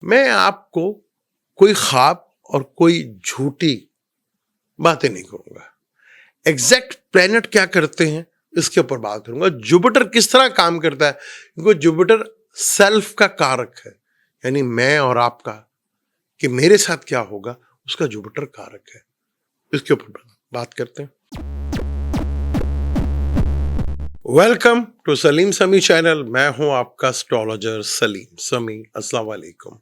मैं आपको कोई ख्वाब और कोई झूठी बातें नहीं करूंगा। एग्जैक्ट प्लैनेट क्या करते हैं इसके ऊपर बात करूंगा। जुपिटर किस तरह काम करता है, क्योंकि जुपिटर सेल्फ का कारक है, यानी मैं और आपका, कि मेरे साथ क्या होगा उसका जुपिटर कारक है। इसके ऊपर बात करते हैं। वेलकम टू सलीम समी चैनल। मैं हूं आपका एस्ट्रोलॉजर सलीम समी। अस्सलाम वालेकुम।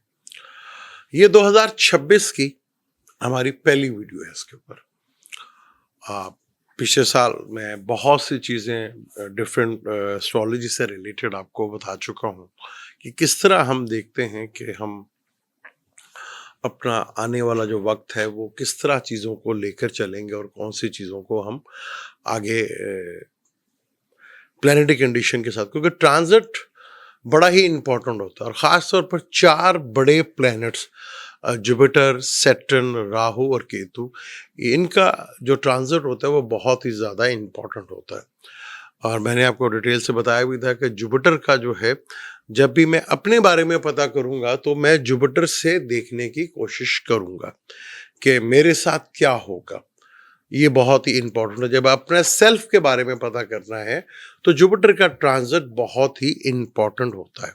ये 2026 की हमारी पहली वीडियो है। इसके ऊपर पिछले साल मैं बहुत सी चीज़ें डिफरेंट एस्ट्रोलॉजी से रिलेटेड आपको बता चुका हूँ कि किस तरह हम देखते हैं कि हम अपना आने वाला जो वक्त है वो किस तरह चीज़ों को लेकर चलेंगे और कौन सी चीज़ों को हम आगे प्लैनेटरी कंडीशन के साथ, क्योंकि ट्रांजिट बड़ा ही इंपॉर्टेंट होता है और ख़ास तौर पर 4 बड़े प्लैनेट्स जुपिटर, सैटर्न, राहु और केतु, इनका जो ट्रांजिट होता है वो बहुत ही ज़्यादा इम्पोर्टेंट होता है। और मैंने आपको डिटेल से बताया भी था कि जुपिटर का जो है, जब भी मैं अपने बारे में पता करूंगा तो मैं जुपिटर से देखने की कोशिश करूंगा कि मेरे साथ क्या होगा। ये बहुत ही इंपॉर्टेंट है। जब अपने सेल्फ के बारे में पता करना है तो जुपिटर का ट्रांजिट बहुत ही इंपॉर्टेंट होता है।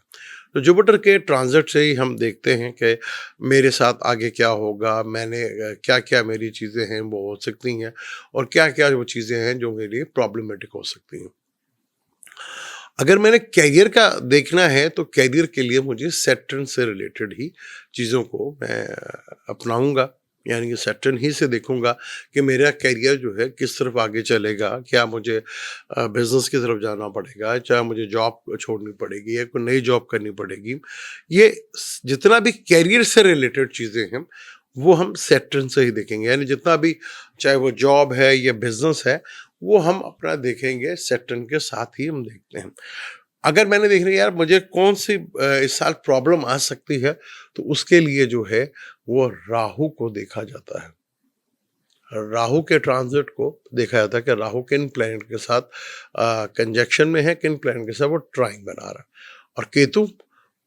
तो जुपिटर के ट्रांजिट से ही हम देखते हैं कि मेरे साथ आगे क्या होगा, मैंने क्या क्या मेरी चीज़ें हैं वो हो सकती हैं और क्या क्या वो चीज़ें हैं जो मेरे लिए प्रॉब्लमेटिक हो सकती हैं। अगर मैंने कैरियर का देखना है तो कैरियर के लिए मुझे सैटर्न से रिलेटेड ही चीज़ों को मैं अपनाऊंगा, यानी कि सैटर्न ही से देखूंगा कि मेरा कैरियर जो है किस तरफ आगे चलेगा। क्या मुझे बिजनेस की तरफ जाना पड़ेगा, चाहे मुझे जॉब छोड़नी पड़ेगी या कोई नई जॉब करनी पड़ेगी। ये जितना भी कैरियर से रिलेटेड चीज़ें हैं वो हम सैटर्न से ही देखेंगे, यानी जितना भी, चाहे वो जॉब है या बिजनेस है, वो हम अपना देखेंगे सैटर्न के साथ ही हम देखते हैं। अगर मैंने देख लिया यार मुझे कौन सी इस साल प्रॉब्लम आ सकती है, तो उसके लिए जो है वो राहु को देखा जाता है। राहु के ट्रांजिट को देखा जाता है कि राहु किन प्लैनेट के साथ कंजक्शन में है, किन प्लैनेट के साथ वो ट्राइंग बना रहा है। और केतु,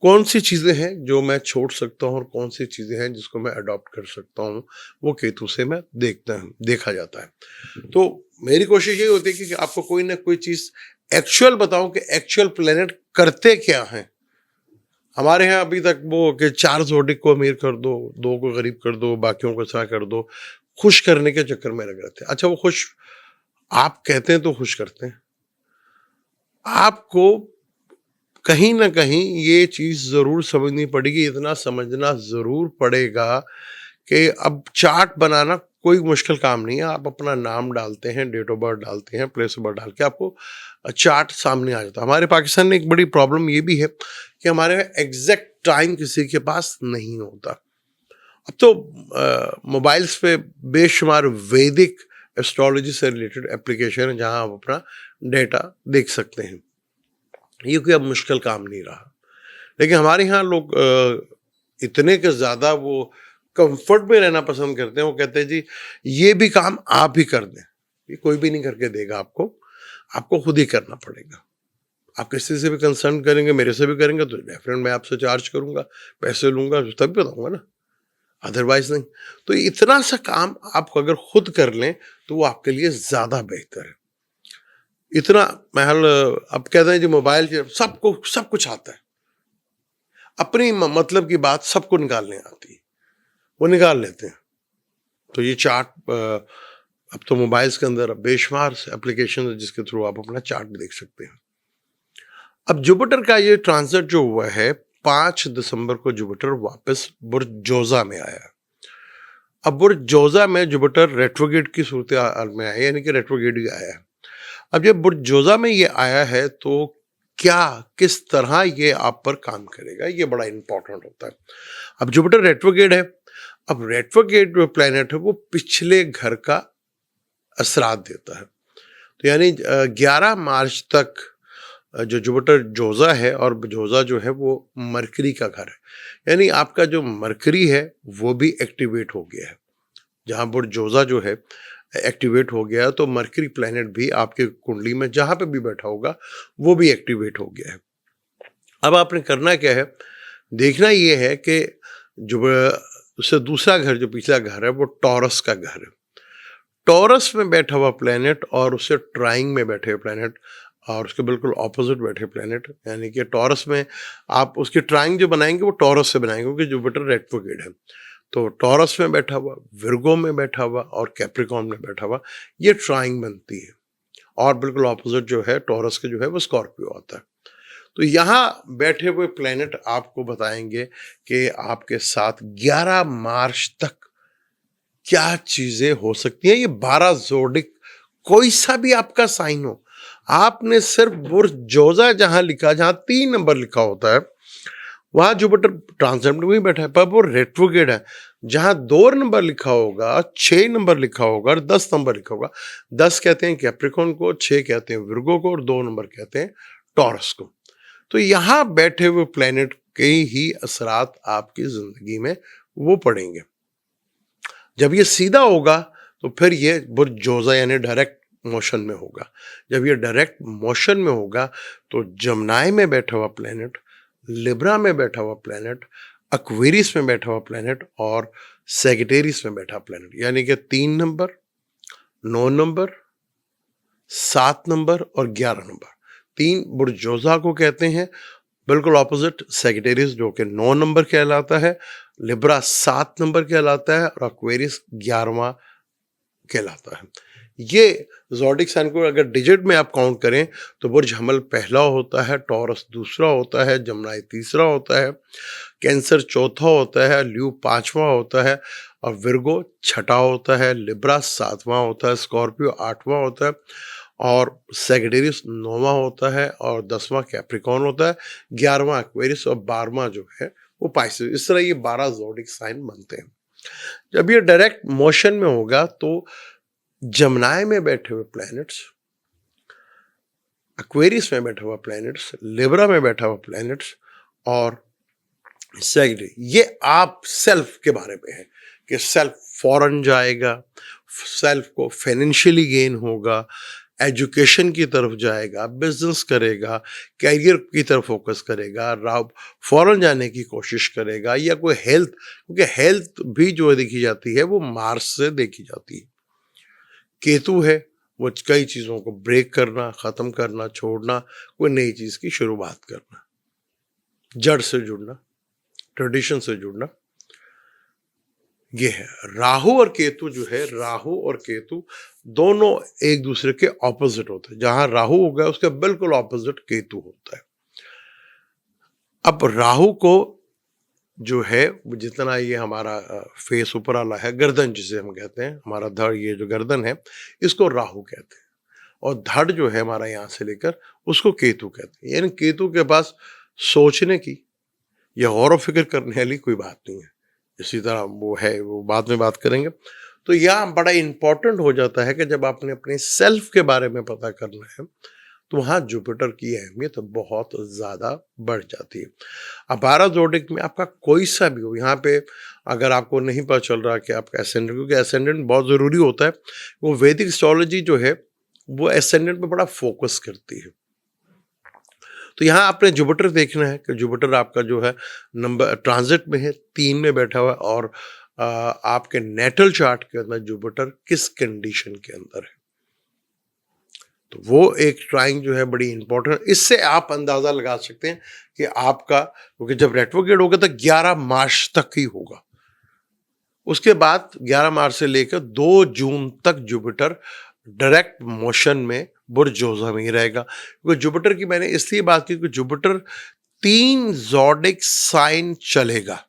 कौन सी चीज़ें हैं जो मैं छोड़ सकता हूँ और कौन सी चीज़ें हैं जिसको मैं अडॉप्ट कर सकता हूँ, वो केतु से मैं देखा जाता है। तो मेरी कोशिश ये होती है कि आपको कोई ना कोई चीज़ एक्चुअल बताऊं कि एक्चुअल प्लेनेट करते क्या हैं। हमारे यहाँ अभी तक वो कि 4 जोड़ी को अमीर कर दो, 2 को गरीब कर दो, बाकियों को ऐसा कर दो, खुश करने के चक्कर में लग रहते हैं। अच्छा, वो खुश आप कहते हैं तो खुश करते हैं। आपको कहीं ना कहीं ये चीज़ ज़रूर समझनी पड़ेगी, इतना समझना ज़रूर पड़ेगा कि अब चार्ट बनाना कोई मुश्किल काम नहीं है। आप अपना नाम डालते हैं, डेट ऑफ बर्थ डालते हैं, प्लेस ऑफ बर्थ डाल के आपको चार्ट सामने आ जाता है। हमारे पाकिस्तान में एक बड़ी प्रॉब्लम ये भी है कि हमारे एग्जैक्ट टाइम किसी के पास नहीं होता। अब तो मोबाइल्स पे बेशुमार वैदिक एस्ट्रोलॉजी से रिलेटेड एप्लीकेशन है जहां आप अपना डेटा देख सकते हैं। ये कोई अब मुश्किल काम नहीं रहा। लेकिन हमारे यहाँ लोग इतने के ज़्यादा वो कंफर्ट में रहना पसंद करते हैं। वो कहते हैं जी ये भी काम आप ही कर दें। ये कोई भी नहीं करके देगा आपको, आपको खुद ही करना पड़ेगा। आप किसी से भी कंसर्न करेंगे, मेरे से भी करेंगे तो डेफिनेट मैं आपसे चार्ज करूंगा, पैसे लूंगा, तभी बताऊंगा ना, अदरवाइज नहीं। तो इतना सा काम आप अगर खुद कर लें तो वो आपके लिए ज़्यादा बेहतर है। इतना महल अब कहते हैं जी मोबाइल सबको सब कुछ आता है, अपनी मतलब की बात सबको निकालने आती है, वो निकाल लेते हैं। तो ये चार्ट अब तो मोबाइल्स के अंदर बेशुमार एप्लीकेशन है जिसके थ्रू आप अपना चार्ट भी देख सकते हैं। अब जुपिटर का ये ट्रांजिट जो हुआ है, 5 दिसंबर को जुपिटर वापस बुर्ज जोजा में आया। अब बुर्ज जोजा में जुपिटर रेट्रोगेट की सूरत में आया, यानी कि रेट्रोगेट ही आया है। अब जब बुर्ज जोजा में ये आया है तो क्या किस तरह ये आप पर काम करेगा, ये बड़ा इंपॉर्टेंट होता है। अब जुपिटर रेट्रोगेट है। अब रेट्रोगेट जो प्लैनेट है वो पिछले घर का असरात देता है। तो यानी 11 मार्च तक जो जुपिटर जोजा है, और जोजा जो है वो मरकरी का घर है, यानी आपका जो मरकरी है वो भी एक्टिवेट हो गया है। जहाँ बुर्ज जोजा जो है एक्टिवेट हो गया तो मरकरी प्लैनेट भी आपके कुंडली में जहाँ पे भी बैठा होगा वो भी एक्टिवेट हो गया है। अब आपने करना क्या है, देखना ये है कि उससे दूसरा घर जो पिछला घर है वो टॉरस का घर है। टॉरस में बैठा हुआ प्लेनेट और उससे ट्राइंग में बैठे हुए प्लेनेट और उसके बिल्कुल ऑपोजिट बैठे प्लेनेट, यानी कि टॉरस में आप उसकी ट्राइंग जो बनाएंगे वो टॉरस से बनाएंगे क्योंकि जुपिटर रेट्रोग्रेड है। तो टॉरस में बैठा हुआ, विर्गो में बैठा हुआ और कैप्रिकॉर्न में बैठा हुआ, ये ट्राइंग बनती है। और बिल्कुल ऑपोजिट जो है टॉरस के जो है वो स्कॉर्पियो आता है। तो यहाँ बैठे हुए प्लेनेट आपको बताएंगे कि आपके साथ 11 मार्च तक क्या चीजें हो सकती हैं। ये 12 जोडिक कोई सा भी आपका साइन हो, आपने सिर्फ बुर्ज जोजा जहां लिखा, जहां 3 नंबर लिखा होता है वहां जुपिटर ट्रांसेंडेंट में बैठा है, पर वो रेट्रोग्रेड है। जहां 2 नंबर लिखा होगा, 6 नंबर लिखा होगा और 10 नंबर लिखा होगा, 10 कहते हैं कैप्रिकॉर्न को, 6 कहते हैं विर्गो को और 2 नंबर कहते हैं टॉरस को। तो यहां बैठे हुए प्लेनेट के ही असरात आपकी जिंदगी में वो पड़ेंगे। जब ये सीधा होगा तो फिर ये बुर्ज जोजा यानी डायरेक्ट मोशन में होगा। जब ये डायरेक्ट मोशन में होगा तो जमनाई में बैठा हुआ प्लेनेट, लिब्रा में बैठा हुआ प्लेनेट, एक्वेरियस में बैठा हुआ प्लेनेट और सैजिटेरियस में बैठा प्लेनेट, यानी कि 3 नंबर, 9 नंबर, 7 नंबर और 11 नंबर, 3 बुर्ज जोजा को कहते हैं। बिल्कुल ऑपोजिट सैजिटेरियस जो कि 9 नंबर कहलाता है, लिब्रा 7 नंबर कहलाता है और एक्वेरियस 11वां कहलाता है। ये ज़ोडिक साइन को अगर डिजिट में आप काउंट करें तो बुर्ज हमल पहला होता है, टॉरस दूसरा होता है, जमनाई तीसरा होता है, कैंसर चौथा होता है, ल्यू 5वां होता है और विर्गो छठा होता है, लिब्रा 7वां होता है, स्कॉर्पियो 8वां होता है और सैजिटेरियस 9वां होता है और 10वां कैप्रिकॉर्न होता है, 11वां एक्वेरियस और 12वां जो है वो पाइसेस। इस तरह ये 12 ज़ोडिक साइन बनते हैं। जब ये डायरेक्ट मोशन में होगा तो जमनाई में बैठे हुए प्लैनेट्स, एक्वेरियस में बैठा हुआ प्लैनेट्स, लिब्रा में बैठा हुआ प्लैनेट्स और सैजिटेरियस, ये आप सेल्फ के बारे में है कि सेल्फ फॉरेन जाएगा, सेल्फ को फाइनेंशियली गेन होगा, एजुकेशन की तरफ जाएगा, बिजनेस करेगा, कैरियर की तरफ फोकस करेगा, फॉरेन जाने की कोशिश करेगा, या कोई हेल्थ, क्योंकि हेल्थ भी जो देखी जाती है वो मार्स से देखी जाती है। केतु है वो कई चीज़ों को ब्रेक करना, ख़त्म करना, छोड़ना, कोई नई चीज़ की शुरुआत करना, जड़ से जुड़ना, ट्रेडिशन से जुड़ना, ये है। राहु और केतु जो है, राहु और केतु दोनों एक दूसरे के ऑपोजिट होते हैं। जहां राहु होगा उसके बिल्कुल ऑपोजिट केतु होता है। अब राहु को जो है जितना ये हमारा फेस ऊपर वाला है, गर्दन जिसे हम कहते हैं, हमारा धड़, ये जो गर्दन है इसको राहु कहते हैं और धड़ जो है हमारा यहाँ से लेकर उसको केतु कहते हैं। यानी केतु के पास सोचने की या गौर व फिक्र करने वाली कोई बात नहीं है। इसी तरह वो है, वो बाद में बात करेंगे। तो यहाँ बड़ा इंपॉर्टेंट हो जाता है कि जब आपने अपने सेल्फ के बारे में पता करना है तो वहाँ जुपिटर की अहमियत बहुत ज़्यादा बढ़ जाती है। अब 12 ज़ोडिक में आपका कोई सा भी हो, यहाँ पे अगर आपको नहीं पता चल रहा कि आपका एसेंडेंट, क्योंकि एसेंडेंट बहुत ज़रूरी होता है, वो वैदिक एस्ट्रोलॉजी जो है वो एसेंडेंट पे बड़ा फोकस करती है। तो यहाँ आपने जुपिटर देखना है कि जुपिटर आपका जो है नंबर ट्रांजिट में है, 3 में बैठा हुआ है और आपके नेटल चार्ट के अंदर जुपिटर किस कंडीशन के अंदर है। तो वो एक ट्राइंग जो है बड़ी इंपॉर्टेंट, इससे आप अंदाजा लगा सकते हैं कि आपका, क्योंकि जब रेट्रोग्रेड होगा तो 11 मार्च तक ही होगा। उसके बाद 11 मार्च से लेकर 2 जून तक जुपिटर डायरेक्ट मोशन में बुर्ज जोजा में ही रहेगा। क्योंकि जुपिटर की मैंने इसलिए बात की कि जुपिटर 3 ज़ोडिक साइन चलेगा,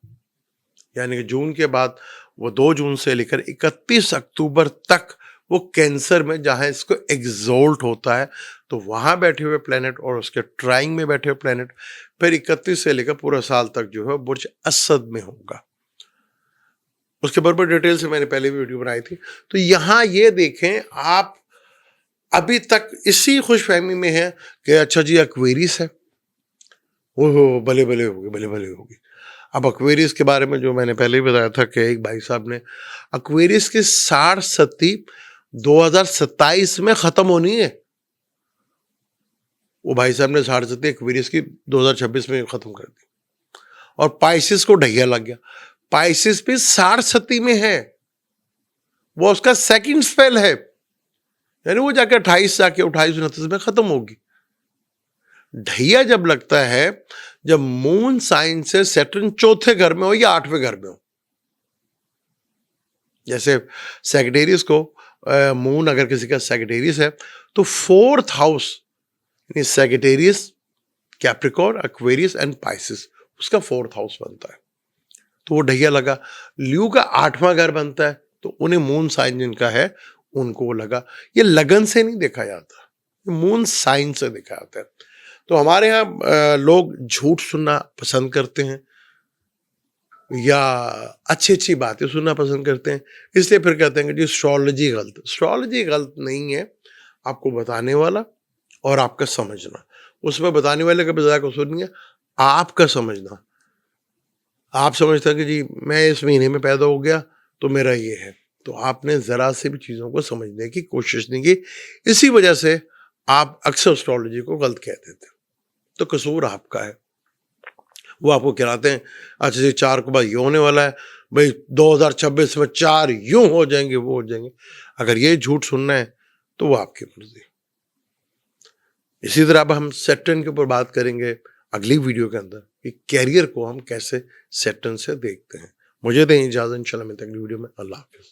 यानी कि जून के बाद वो 2 जून से लेकर 31 अक्टूबर तक वो कैंसर में, जहां इसको एग्जोल्ट होता है, तो वहां बैठे हुए प्लेनेट और उसके ट्राइंग में बैठे हुए प्लेनेट फिर 31 से लेकर पूरा साल तक जो है बुर्ज असद में होगा। उसके बराबर डिटेल से मैंने पहले भी वीडियो बनाई थी। तो यहाँ ये देखें, आप अभी तक इसी खुशफहमी में है कि अच्छा जी एक्वेरियस है, ओहो भले भले होगी, भले भले होगी। अब एक्वेरियस के बारे में जो मैंने पहले भी बताया था कि एक भाई साहब ने एक्वेरियस की 60 सदी 2027 में खत्म होनी है। वो भाई साहब ने 60 सदी एक्वेरियस की 2026 में खत्म कर दी और पाइसिस को ढैया लग गया। पाइसेस पे 60 में है, वो उसका सेकंड स्पेल है, यानी वो जाके 28 जाके 28-29 में खत्म होगी। ढैया जब लगता है जब मून साइन से सैटर्न चौथे घर में हो या 8वें घर में हो। जैसे सैजिटेरियस को मून अगर किसी का सैजिटेरियस है तो 4th हाउस यानी Sagittarius, Capricorn, Aquarius and Pisces, उसका 4th हाउस बनता है। तो वो ढैया लगा। ल्यू का 8वां घर बनता है, तो उन्हें मून साइन जिनका है उनको वो लगा। ये लगन से नहीं देखा जाता, ये मून साइन से देखा जाता है। तो हमारे यहाँ लोग झूठ सुनना पसंद करते हैं या अच्छी अच्छी बातें सुनना पसंद करते हैं, इसलिए फिर कहते हैं कि जी एस्ट्रोलॉजी गलत। एस्ट्रोलॉजी गलत नहीं है, आपको बताने वाला और आपका समझना, उसमें बताने वाले का ज़्यादा कसूर नहीं है, आपका समझना। आप समझते हैं कि जी मैं इस महीने में पैदा हो गया तो मेरा ये है, तो आपने ज़रा से भी चीज़ों को समझने की कोशिश नहीं की, इसी वजह से आप अक्सर एस्ट्रोलॉजी को गलत कह देते हैं। तो कसूर आपका है। वो आपको कहलाते हैं अच्छा जी 4 के बाद ये होने वाला है, भाई 2026 में 4 यूं हो जाएंगे, वो हो जाएंगे। अगर ये झूठ सुनना है तो वो आपकी मर्जी। इसी तरह अब हम सैटर्न के ऊपर बात करेंगे अगली वीडियो के अंदर कि कैरियर को हम कैसे सैटर्न से देखते हैं। मुझे दें इजाज़त, इंशाल्लाह मिलते हैं अगली वीडियो में। अल्लाह हाफिज़।